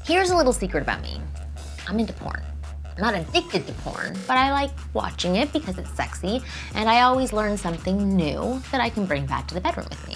Here's a little secret about me. I'm into porn. I'm not addicted to porn, but I like watching it because it's sexy, and I always learn something new that I can bring back to the bedroom with me.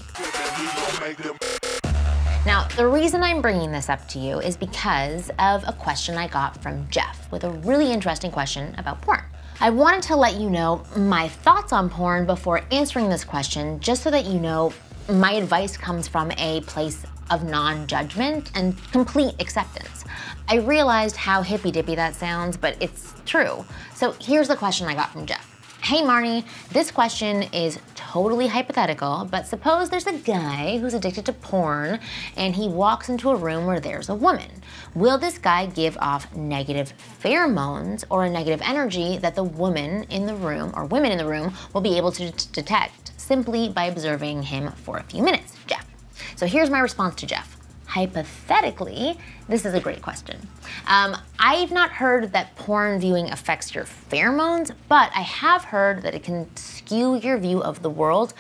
Now, the reason I'm bringing this up to you is because of a question I got from Jeff with a really interesting question about porn. I wanted to let you know my thoughts on porn before answering this question, just so that you know my advice comes from a place of non-judgment and complete acceptance. I realized how hippy-dippy that sounds, but it's true. So here's the question I got from Jeff. Hey Marni, this question is totally hypothetical, but suppose there's a guy who's addicted to porn and he walks into a room where there's a woman. Will this guy give off negative pheromones or a negative energy that the woman in the room or women in the room will be able to detect simply by observing him for a few minutes? Jeff. So here's my response to Jeff. Hypothetically, this is a great question. I've not heard that porn viewing affects your pheromones, but I have heard that it can skew your view of the world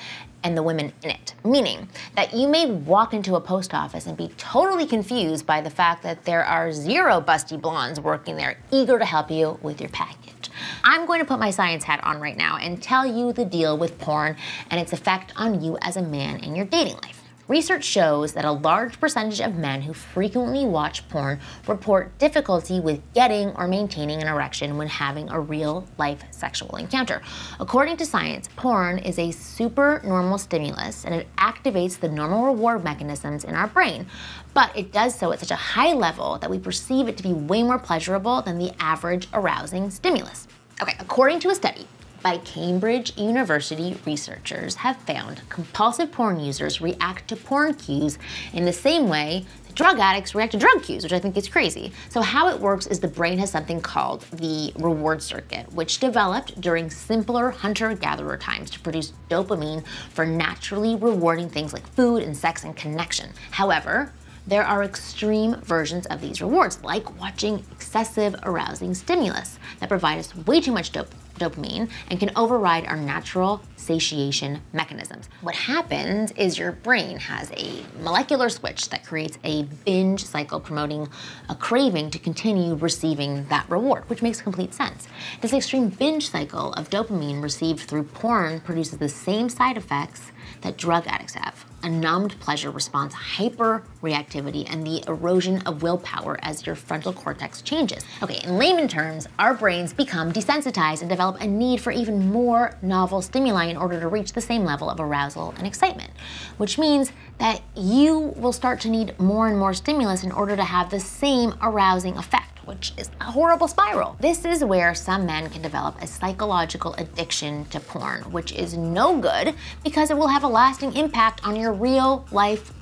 and the women in it. Meaning that you may walk into a post office and be totally confused by the fact that there are 0 busty blondes working there eager to help you with your package. I'm going to put my science hat on right now and tell you the deal with porn and its effect on you as a man in your dating life. Research shows that a large percentage of men who frequently watch porn report difficulty with getting or maintaining an erection when having a real-life sexual encounter. According to science, porn is a supernormal stimulus and it activates the normal reward mechanisms in our brain, but it does so at such a high level that we perceive it to be way more pleasurable than the average arousing stimulus. Okay, according to a study by Cambridge University, researchers have found compulsive porn users react to porn cues in the same way that drug addicts react to drug cues, which I think is crazy. So how it works is the brain has something called the reward circuit, which developed during simpler hunter-gatherer times to produce dopamine for naturally rewarding things like food and sex and connection. However, there are extreme versions of these rewards, like watching excessive arousing stimulus that provide us way too much dopamine and can override our natural satiation mechanisms. What happens is your brain has a molecular switch that creates a binge cycle promoting a craving to continue receiving that reward, which makes complete sense. This extreme binge cycle of dopamine received through porn produces the same side effects that drug addicts have: a numbed pleasure response, hyper-reactivity, and the erosion of willpower as your frontal cortex changes. Okay, in layman terms, our brains become desensitized and develop a need for even more novel stimuli in order to reach the same level of arousal and excitement, which means that you will start to need more and more stimulus in order to have the same arousing effect, which is a horrible spiral. This is where some men can develop a psychological addiction to porn, which is no good because it will have a lasting impact on your real life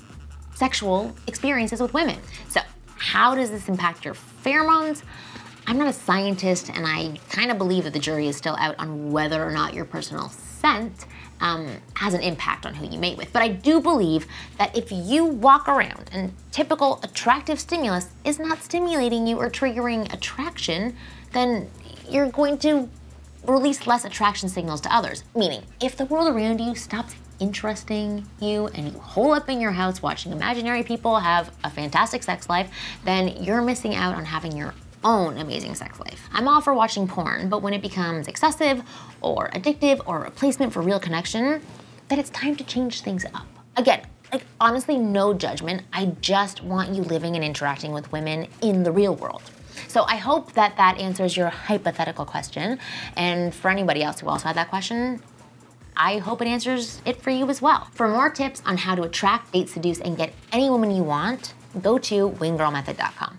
sexual experiences with women. So how does this impact your pheromones? I'm not a scientist, and I kind of believe that the jury is still out on whether or not your personal scent has an impact on who you mate with. But I do believe that if you walk around and typical attractive stimulus is not stimulating you or triggering attraction, then you're going to release less attraction signals to others. Meaning, if the world around you stops interesting you and you hole up in your house watching imaginary people have a fantastic sex life, then you're missing out on having your own amazing sex life. I'm all for watching porn, but when it becomes excessive or addictive or a replacement for real connection, then it's time to change things up. Again, like honestly, no judgment. I just want you living and interacting with women in the real world. So I hope that that answers your hypothetical question. And for anybody else who also had that question, I hope it answers it for you as well. For more tips on how to attract, date, seduce, and get any woman you want, go to winggirlmethod.com.